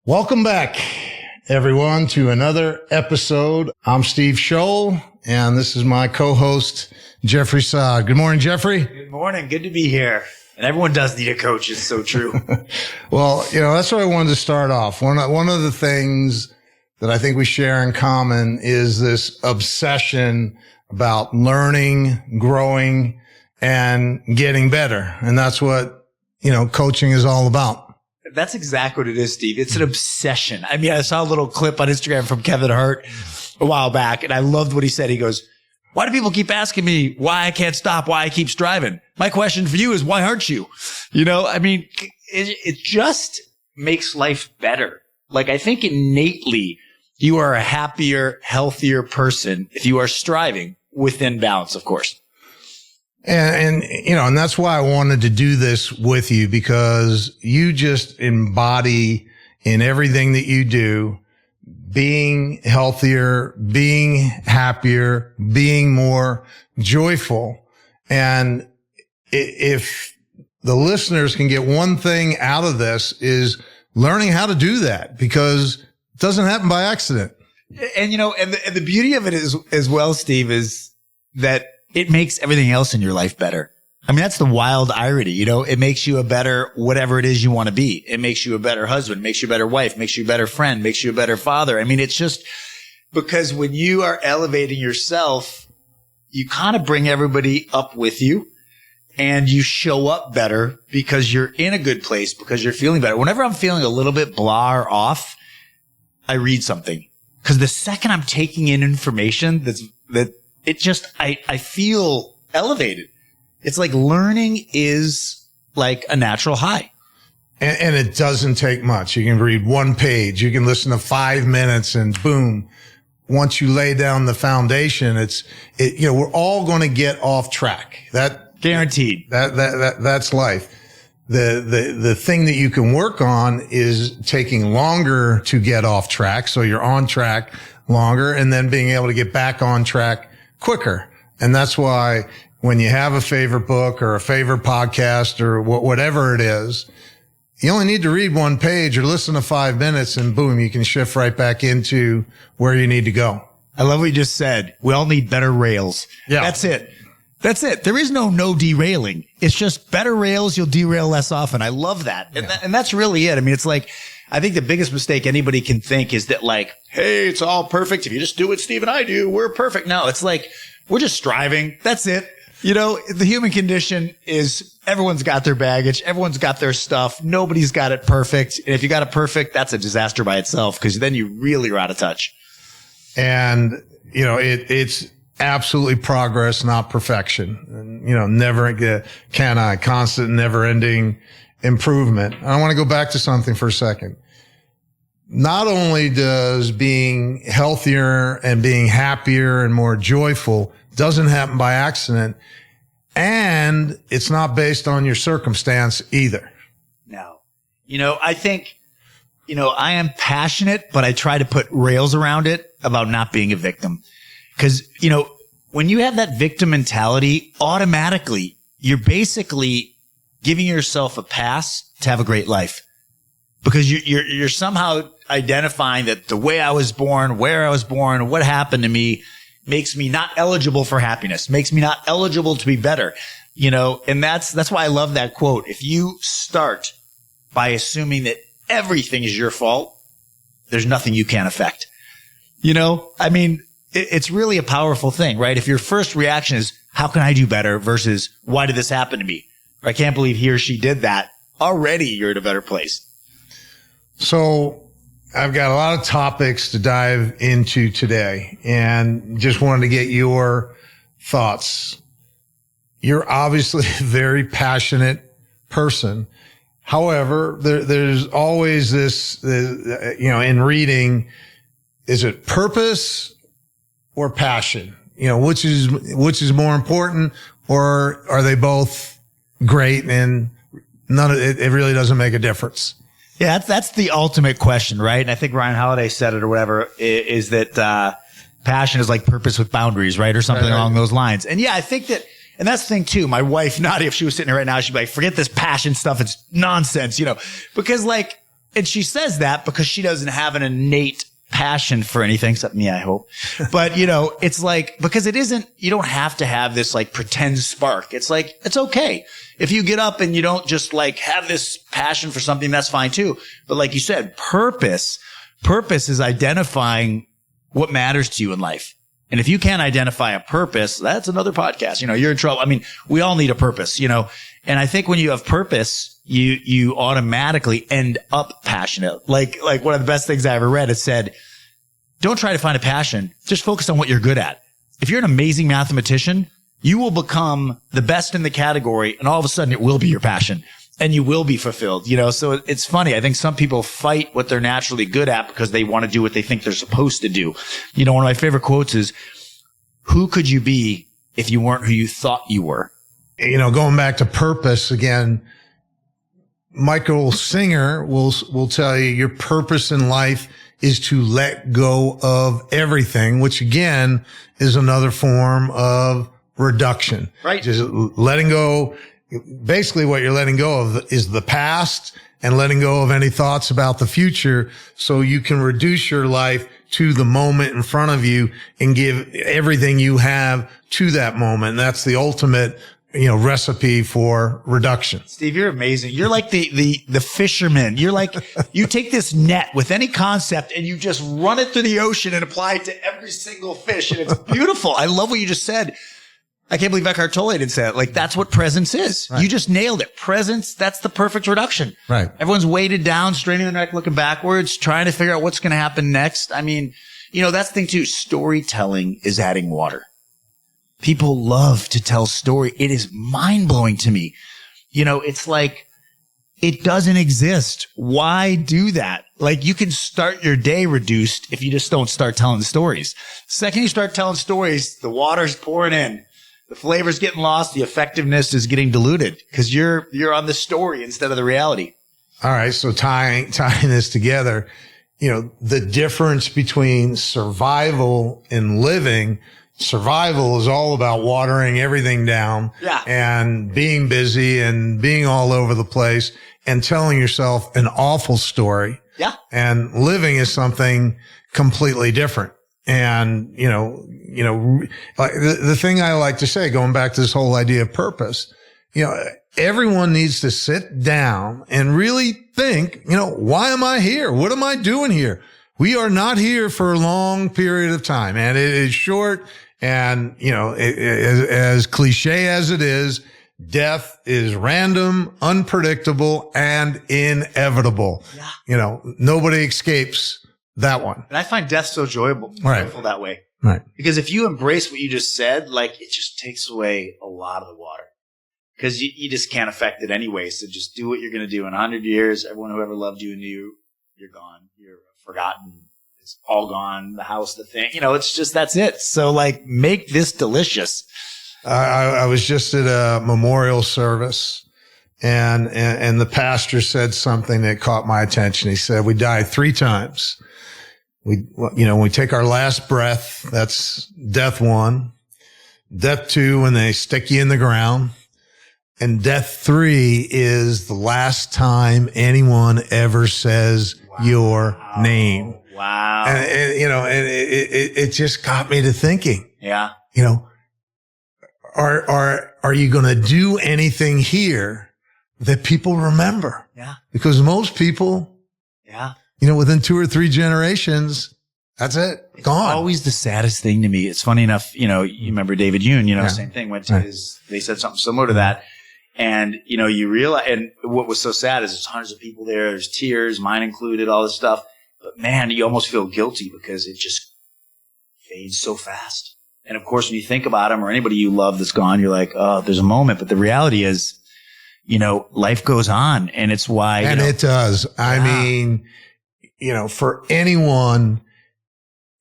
Welcome back, everyone, to another episode. I'm Steve Shull, and this is my co-host, Jeffrey Saad. Good morning, Jeffrey. Good morning. Good to be here. And everyone does need a coach. It's so true. Well, that's what I wanted to start off. One of the things that I think we share in common is this obsession about learning, growing, and getting better. And that's what, coaching is all about. That's exactly what it is, Steve. It's an obsession. I mean, I saw a little clip on Instagram from Kevin Hart a while back, and I loved what he said. He goes, why do people keep asking me why I can't stop, why I keep striving? My question for you is, why aren't you? It just makes life better. Like, I think innately you are a happier, healthier person if you are striving within balance, of course. And that's why I wanted to do this with you, because you just embody in everything that you do, being healthier, being happier, being more joyful. And if the listeners can get one thing out of this, is learning how to do that, because it doesn't happen by accident. And the beauty of it is, as well, Steve, is that it makes everything else in your life better. I mean, that's the wild irony. It makes you a better whatever it is you want to be. It makes you a better husband, makes you a better wife, makes you a better friend, makes you a better father. I mean, it's just because when you are elevating yourself, you kind of bring everybody up with you, and you show up better because you're in a good place, because you're feeling better. Whenever I'm feeling a little bit blah or off, I read something, because the second I'm taking in information I feel elevated. It's like learning is like a natural high. And it doesn't take much. You can read one page. You can listen to 5 minutes, and boom. Once you lay down the foundation, we're all going to get off track. That guaranteed. That's life. The thing that you can work on is taking longer to get off track, so you're on track longer, and then being able to get back on track quicker. And that's why when you have a favorite book or a favorite podcast or whatever it is, you only need to read one page or listen to 5 minutes, and boom, you can shift right back into where you need to go. I love what you just said. We all need better rails. Yeah. That's it. There is no derailing. It's just better rails. You'll derail less often. I love that. Yeah. And that's really it. I mean, it's like, I think the biggest mistake anybody can think is that, like, hey, it's all perfect. If you just do what Steve and I do, we're perfect. No, it's like, we're just striving. That's it. The human condition is everyone's got their baggage. Everyone's got their stuff. Nobody's got it perfect. And if you got it perfect, that's a disaster by itself, because then you really are out of touch. And, it's absolutely progress, not perfection. And, constant, never ending improvement. I want to go back to something for a second. Not only does being healthier and being happier and more joyful doesn't happen by accident, and it's not based on your circumstance either. No. I think, I am passionate, but I try to put rails around it about not being a victim. Because, when you have that victim mentality, automatically you're basically giving yourself a pass to have a great life, because you're somehow identifying that the way I was born, where I was born, what happened to me makes me not eligible for happiness, makes me not eligible to be better, and that's why I love that quote. If you start by assuming that everything is your fault, there's nothing you can't affect. It's really a powerful thing, right? If your first reaction is, how can I do better, versus why did this happen to me? Or I can't believe he or she did that. Already you're in a better place. So I've got a lot of topics to dive into today, and just wanted to get your thoughts. You're obviously a very passionate person. However, there's always this, in reading, is it purpose or passion? Which is more important, or are they both great and none of it? It really doesn't make a difference. Yeah, that's the ultimate question, right? And I think Ryan Holiday said it, or whatever, is that passion is like purpose with boundaries, right? Or something along those lines. And yeah, I think that, and that's the thing too. My wife, Nadia, if she was sitting here right now, she'd be like, forget this passion stuff. It's nonsense, because like, And she says that because she doesn't have an innate passion for anything except me, I hope. But, it's like, because it isn't, you don't have to have this like pretend spark. It's like, it's okay. If you get up and you don't just like have this passion for something, that's fine too. But like you said, purpose is identifying what matters to you in life. And if you can't identify a purpose, that's another podcast. You're in trouble. I mean, we all need a purpose, and I think when you have purpose, you automatically end up passionate. Like one of the best things I ever read, it said, don't try to find a passion. Just focus on what you're good at. If you're an amazing mathematician, you will become the best in the category, and all of a sudden it will be your passion and you will be fulfilled. So it's funny. I think some people fight what they're naturally good at because they want to do what they think they're supposed to do. One of my favorite quotes is, who could you be if you weren't who you thought you were? Going back to purpose again, Michael Singer will tell you your purpose in life is to let go of everything, which again is another form of reduction. Right. Just letting go. Basically what you're letting go of is the past and letting go of any thoughts about the future so you can reduce your life to the moment in front of you and give everything you have to that moment. And that's the ultimate, recipe for reduction. Steve, you're amazing. You're like the fisherman. You're like, you take this net with any concept and you just run it through the ocean and apply it to every single fish. And it's beautiful. I love what you just said. I can't believe Eckhart Tolle didn't say it. Like, that's what presence is. Right. You just nailed it. Presence, that's the perfect reduction. Right. Everyone's weighted down, straining their neck, looking backwards, trying to figure out what's going to happen next. I mean, that's the thing too. Storytelling is adding water. People love to tell story. It is mind blowing to me. It's like, it doesn't exist. Why do that? Like, you can start your day reduced if you just don't start telling stories. The second you start telling stories, the water's pouring in. The flavor's getting lost. The effectiveness is getting diluted because you're on the story instead of the reality. All right. So tying this together, the difference between survival and living. Survival is all about watering everything down and being busy and being all over the place and telling yourself an awful story. Yeah. And living is something completely different. And, like the thing I like to say, going back to this whole idea of purpose, everyone needs to sit down and really think, why am I here? What am I doing here? We are not here for a long period of time, and it is short. And, as cliche as it is, death is random, unpredictable, and inevitable. Yeah. Nobody escapes that one. And I find death so joyful that way. Right. Because if you embrace what you just said, like, it just takes away a lot of the water. Because you just can't affect it anyway. So just do what you're going to do. In 100 years, everyone who ever loved you and knew, you're gone. You're forgotten. It's all gone. The house, the thing. It's just, that's it. So, like, make this delicious. I was just at a memorial service and the pastor said something that caught my attention. He said, we die 3 times. When we take our last breath, that's death 1. Death 2, when they stick you in the ground. And death 3 is the last time anyone ever says your name. Wow. And it just got me to thinking. Yeah. Are you going to do anything here that people remember? Yeah. Because most people, within 2 or 3 generations, that's it. It's gone. Always the saddest thing to me. It's funny enough, you remember David Yoon, same thing, went to they said something similar to that. And, you realize, and what was so sad is there's hundreds of people there. There's tears, mine included, all this stuff. But man, you almost feel guilty because it just fades so fast. And of course, when you think about him or anybody you love that's gone, you're like, oh, there's a moment. But the reality is, life goes on, and it's why. And it does. I mean, for anyone,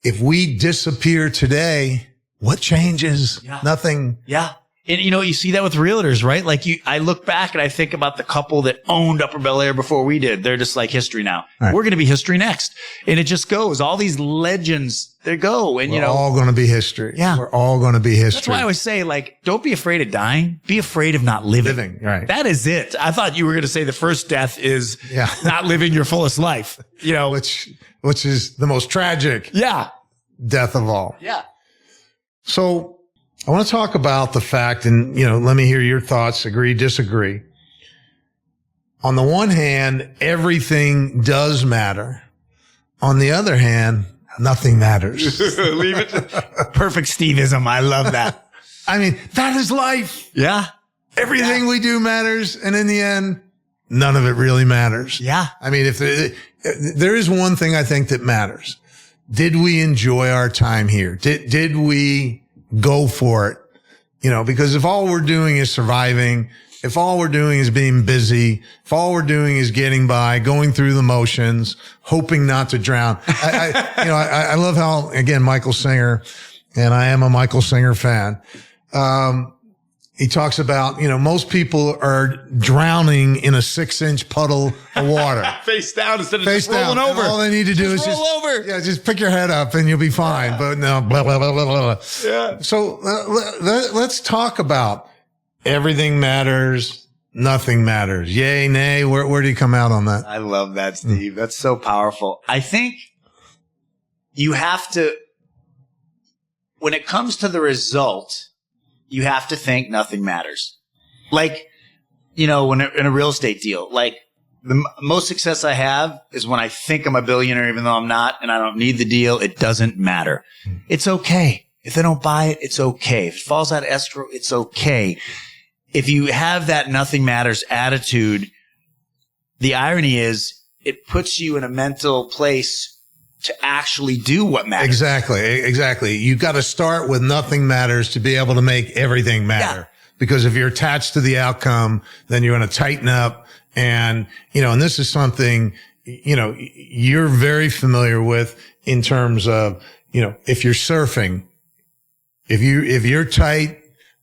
if we disappear today, what changes? Yeah. Nothing. Yeah. And you see that with realtors, right? Like I look back and I think about the couple that owned Upper Bel Air before we did. They're just like history now. Right. We're going to be history next. And it just goes. All these legends they go. And, we're all going to be history. Yeah. We're all going to be history. That's why I always say, like, don't be afraid of dying. Be afraid of not living. Right. That is it. I thought you were going to say the first death is not living your fullest life, which is the most tragic death of all. Yeah. So I want to talk about the fact, and, let me hear your thoughts, agree, disagree. On the one hand, everything does matter. On the other hand, nothing matters. Leave it. Perfect Steveism. I love that. I mean, that is life. Yeah. Everything we do matters. And in the end, none of it really matters. Yeah. I mean, if there is one thing I think that matters. Did we enjoy our time here? Did we go for it? Because if all we're doing is surviving, if all we're doing is being busy, if all we're doing is getting by, going through the motions, hoping not to drown. I love how, again, Michael Singer, and I am a Michael Singer fan. He talks about, most people are drowning in a 6-inch puddle of water. Face down instead of just rolling over. And all they need to do is roll over. Yeah, just pick your head up and you'll be fine. But no, blah, blah, blah, blah, blah. Yeah. So let's talk about everything matters, nothing matters. Yay, nay. Where do you come out on that? I love that, Steve. That's so powerful. I think you have to, when it comes to the result, you have to think nothing matters. Like, when in a real estate deal, like the most success I have is when I think I'm a billionaire, even though I'm not, and I don't need the deal. It doesn't matter. It's okay. If they don't buy it, it's okay. If it falls out of escrow, it's okay. If you have that nothing matters attitude, the irony is it puts you in a mental place to actually do what matters. Exactly. You've got to start with nothing matters to be able to make everything matter. Yeah. Because if you're attached to the outcome, then you're going to tighten up. And, and this is something, you're very familiar with in terms of, if you're surfing, if you're tight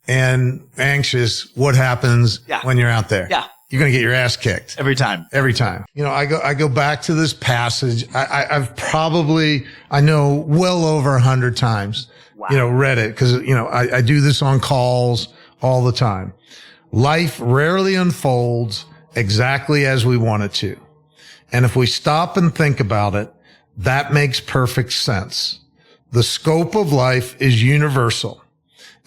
and anxious, what happens when you're out there? Yeah. You're going to get your ass kicked. Every time. I go back to this passage. I know well over 100 times, read it because, I do this on calls all the time. Life rarely unfolds exactly as we want it to. And if we stop and think about it, that makes perfect sense. The scope of life is universal.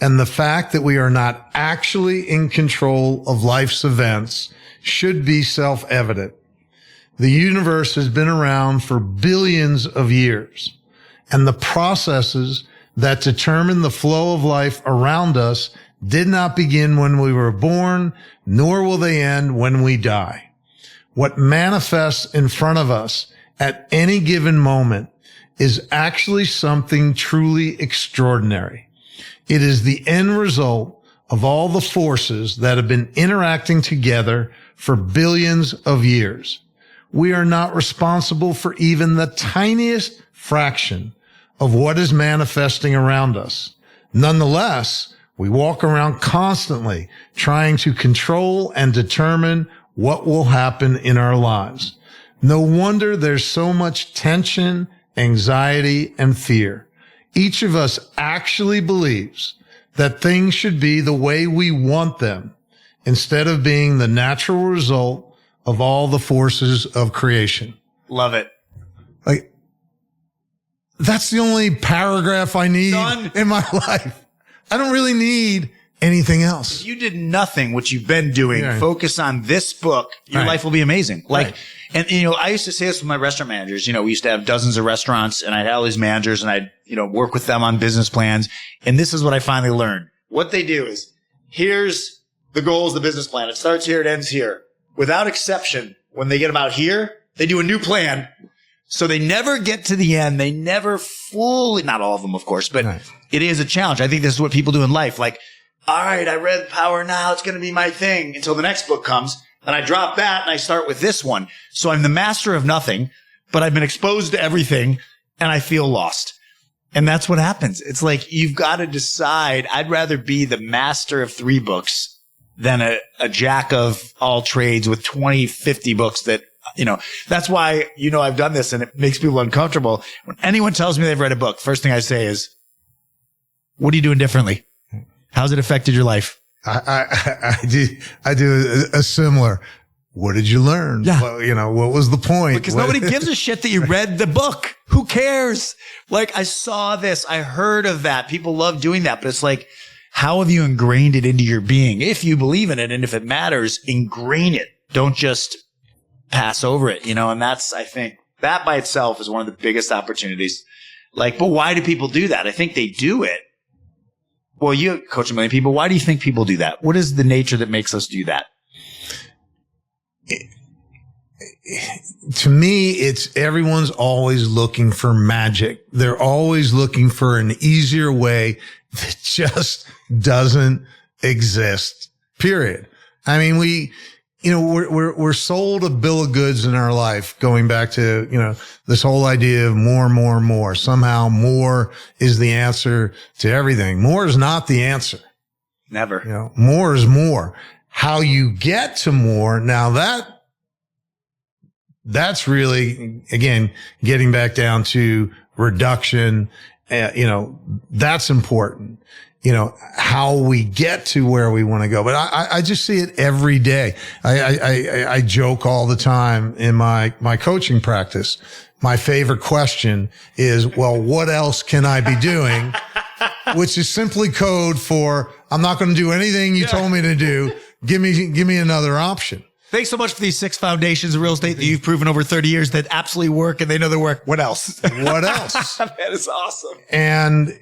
And the fact that we are not actually in control of life's events should be self-evident. The universe has been around for billions of years, and the processes that determine the flow of life around us did not begin when we were born, nor will they end when we die. What manifests in front of us at any given moment is actually something truly extraordinary. It is the end result of all the forces that have been interacting together for billions of years. We are not responsible for even the tiniest fraction of what is manifesting around us. Nonetheless, we walk around constantly trying to control and determine what will happen in our lives. No wonder there's so much tension, anxiety, and fear. Each of us actually believes that things should be the way we want them instead of being the natural result of all the forces of creation. Love it. Like, that's the only paragraph I need in my life. I don't really need anything else. If you did nothing, what you've been doing, focus on this book, your life will be amazing. Like, and, I used to say this with my restaurant managers. We used to have dozens of restaurants and I'd have all these managers and I'd, work with them on business plans. And this is what I finally learned. What they do is, here's the goals, the business plan. It starts here, it ends here. Without exception, when they get about here, they do a new plan. So they never get to the end. They never fully, not all of them, of course, but it is a challenge. I think this is what people do in life. Like, all right, I read Power Now. It's going to be my thing until the next book comes. And I drop that and I start with this one. So I'm the master of nothing, but I've been exposed to everything and I feel lost. And that's what happens. It's like, you've got to decide. I'd rather be the master of 3 books than a jack of all trades with 20, 50 books that That's why, I've done this and it makes people uncomfortable. When anyone tells me they've read a book, first thing I say is, what are you doing differently? How's it affected your life? I do a similar. What did you learn? Yeah. Well, what was the point? Because nobody gives a shit that you read the book. Who cares? Like, I saw this. I heard of that. People love doing that. But it's like, how have you ingrained it into your being? If you believe in it and if it matters, ingrain it. Don't just pass over it, and that's, I think, that by itself is one of the biggest opportunities. Like, but why do people do that? I think they do it. Well, you coach a million people. Why do you think people do that? What is the nature that makes us do that? To me, it's everyone's always looking for magic. They're always looking for an easier way that just doesn't exist, period. I mean, we're sold a bill of goods in our life, going back to, this whole idea of more and more and more. Somehow more is the answer to everything. More is not the answer. Never. More is more. How you get to more, now that's really, again, getting back down to reduction, that's important. How we get to where we want to go. But I just see it every day. I joke all the time in my coaching practice. My favorite question is, well, what else can I be doing? Which is simply code for, I'm not going to do anything you told me to do. Give me another option. Thanks so much for these 6 foundations of real estate that you've proven over 30 years that absolutely work and they know they work. What else? What else? That is awesome. And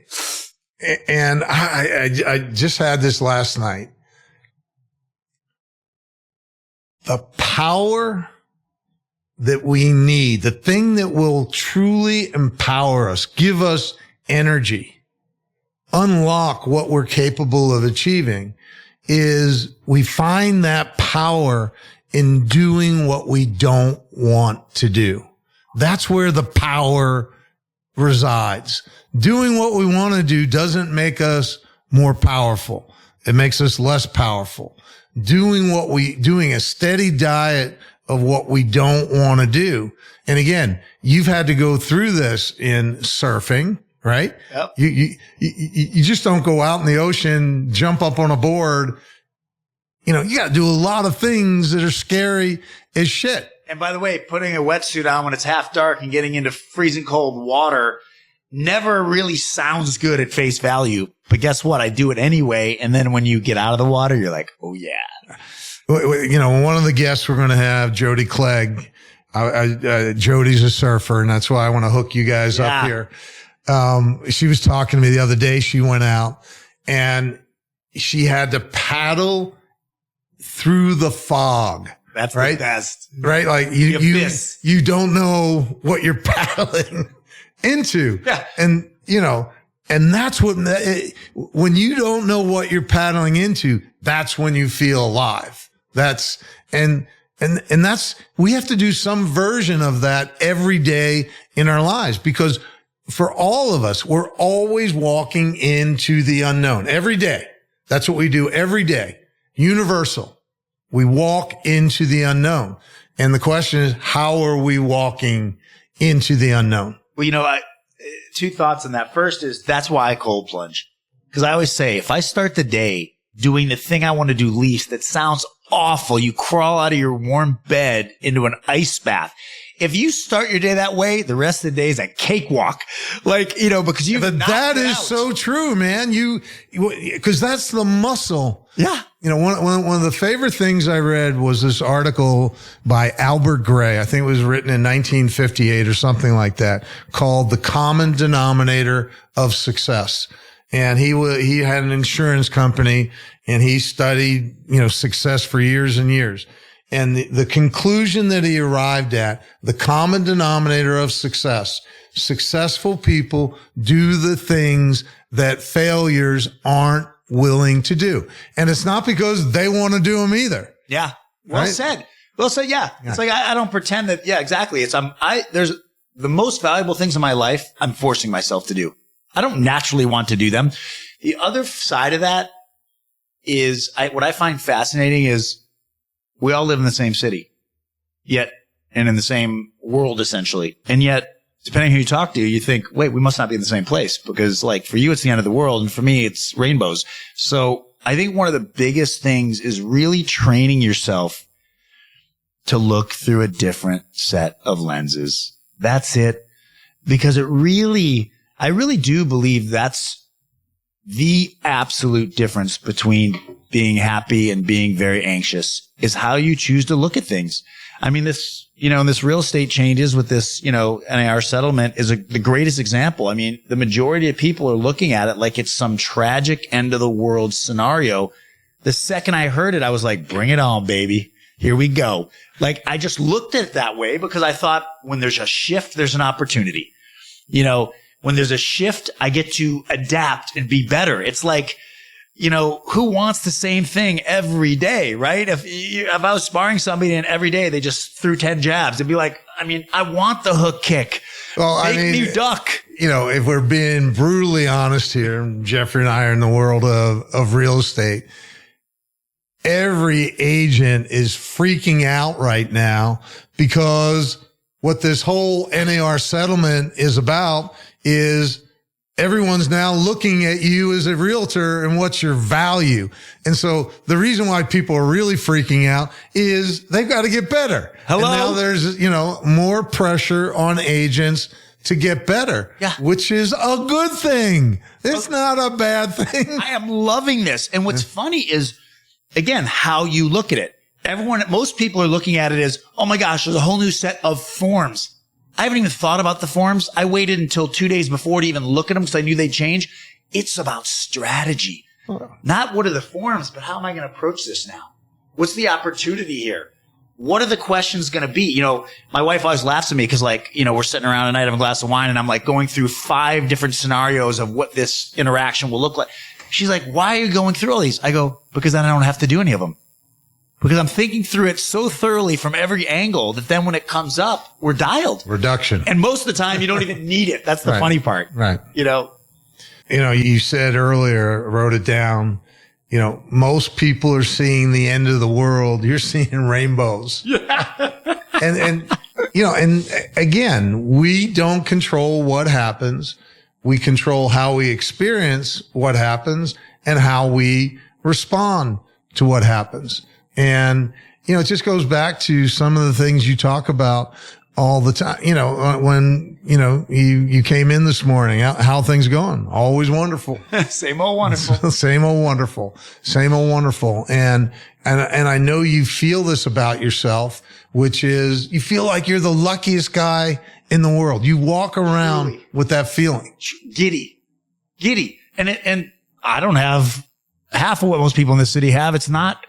I just had this last night. The power that we need, the thing that will truly empower us, give us energy, unlock what we're capable of achieving, is we find that power in doing what we don't want to do. That's where the power resides. Doing what we want to do doesn't make us more powerful. It makes us less powerful. Doing a steady diet of what we don't want to do. And again, you've had to go through this in surfing, right? Yep. You just don't go out in the ocean, jump up on a board. You got to do a lot of things that are scary as shit. And by the way, putting a wetsuit on when it's half dark and getting into freezing cold water never really sounds good at face value. But guess what? I do it anyway. And then when you get out of the water, you're like, oh yeah. One of the guests we're going to have, Jody Clegg. Jody's a surfer, and that's why I want to hook you guys up here. She was talking to me the other day. She went out and she had to paddle through the fog. That's right. The best. Right. Like you don't know what you're paddling into. Yeah. And, and that's when you don't know what you're paddling into, that's when you feel alive. And we have to do some version of that every day in our lives, because for all of us, we're always walking into the unknown every day. That's what we do every day. Universal. We walk into the unknown. And the question is, how are we walking into the unknown? Well, 2 thoughts on that. First is, that's why I cold plunge. Because I always say, if I start the day doing the thing I want to do least, that sounds awful. You crawl out of your warm bed into an ice bath. If you start your day that way, the rest of the day is a cakewalk. Because you've knocked that it is out. so true, man. Because that's the muscle. Yeah. One of the favorite things I read was this article by Albert Gray. I think it was written in 1958 or something like that, called The Common Denominator of Success. And he had an insurance company and he studied, success for years and years. And the conclusion that he arrived at, the common denominator of success, successful people do the things that failures aren't willing to do. And it's not because they want to do them either. Yeah. Well said. Well said. Yeah. It's like, I don't pretend that. Yeah, exactly. There's the most valuable things in my life I'm forcing myself to do. I don't naturally want to do them. The other side of that is what I find fascinating is we all live in the same city, yet and in the same world, essentially. And yet, depending who you talk to, you think, wait, we must not be in the same place, because like for you, it's the end of the world. And for me, it's rainbows. So I think one of the biggest things is really training yourself to look through a different set of lenses. That's it. Because I really do believe that's the absolute difference between being happy and being very anxious, is how you choose to look at things. I mean, this, this real estate changes with this, NAR settlement is the greatest example. I mean, the majority of people are looking at it like it's some tragic end of the world scenario. The second I heard it, I was like, bring it on, baby. Here we go. Like, I just looked at it that way because I thought when there's a shift, there's an opportunity. When there's a shift, I get to adapt and be better. It's like, who wants the same thing every day, right? If I was sparring somebody and every day they just threw 10 jabs, it'd be like, I want the hook kick. Well, Make me duck. If we're being brutally honest here, Jeffrey and I are in the world of real estate. Every agent is freaking out right now because what this whole NAR settlement is about is everyone's now looking at you as a realtor and what's your value. And so the reason why people are really freaking out is they've got to get better. Hello? And now there's, more pressure on agents to get better, which is a good thing. It's not a bad thing. I am loving this. And what's funny is, again, how you look at it. Most people are looking at it as, oh my gosh, there's a whole new set of forms. I haven't even thought about the forms. I waited until 2 days before to even look at them because I knew they'd change. It's about strategy. Not what are the forms, but how am I going to approach this now? What's the opportunity here? What are the questions going to be? My wife always laughs at me because we're sitting around at night having a glass of wine and I'm like going through 5 different scenarios of what this interaction will look like. She's like, why are you going through all these? I go, because then I don't have to do any of them. Because I'm thinking through it so thoroughly from every angle that then when it comes up, we're dialed. Reduction. And most of the time, you don't even need it. That's the funny part. Right. You said earlier, wrote it down, most people are seeing the end of the world. You're seeing rainbows. Yeah. and again, we don't control what happens. We control how we experience what happens and how we respond to what happens. And, it just goes back to some of the things you talk about all the time. When, you came in this morning, how things going? Always wonderful. Same old wonderful. Same old wonderful. Same old wonderful. And I know you feel this about yourself, which is you feel like you're the luckiest guy in the world. You walk around with that feeling. Giddy. And I don't have half of what most people in this city have. It's not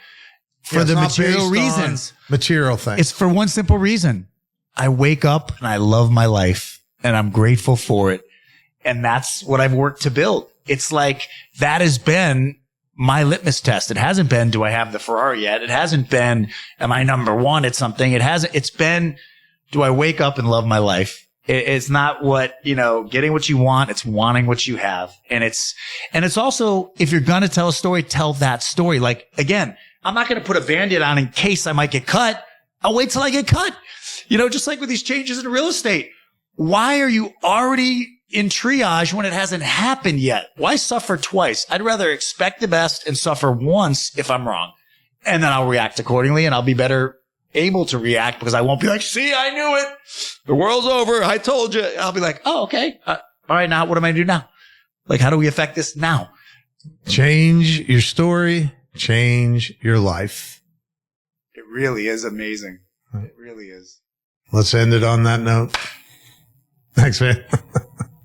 for the material reasons. Material things. It's for one simple reason. I wake up and I love my life and I'm grateful for it. And that's what I've worked to build. It's like that has been my litmus test. It hasn't been, do I have the Ferrari yet? It hasn't been, am I number one at something? It's been, do I wake up and love my life? It's not getting what you want. It's wanting what you have. And it's also, if you're going to tell a story, tell that story. Like, again, I'm not going to put a Band-Aid on in case I might get cut. I'll wait till I get cut. Just like with these changes in real estate. Why are you already in triage when it hasn't happened yet? Why suffer twice? I'd rather expect the best and suffer once if I'm wrong. And then I'll react accordingly and I'll be better able to react because I won't be like, see, I knew it. The world's over. I told you. I'll be like, oh, okay. All right. Now what am I going to do now? Like, how do we affect this now? Change your story. Change your life. It really is amazing. It really is. Let's end it on that note. Thanks, man.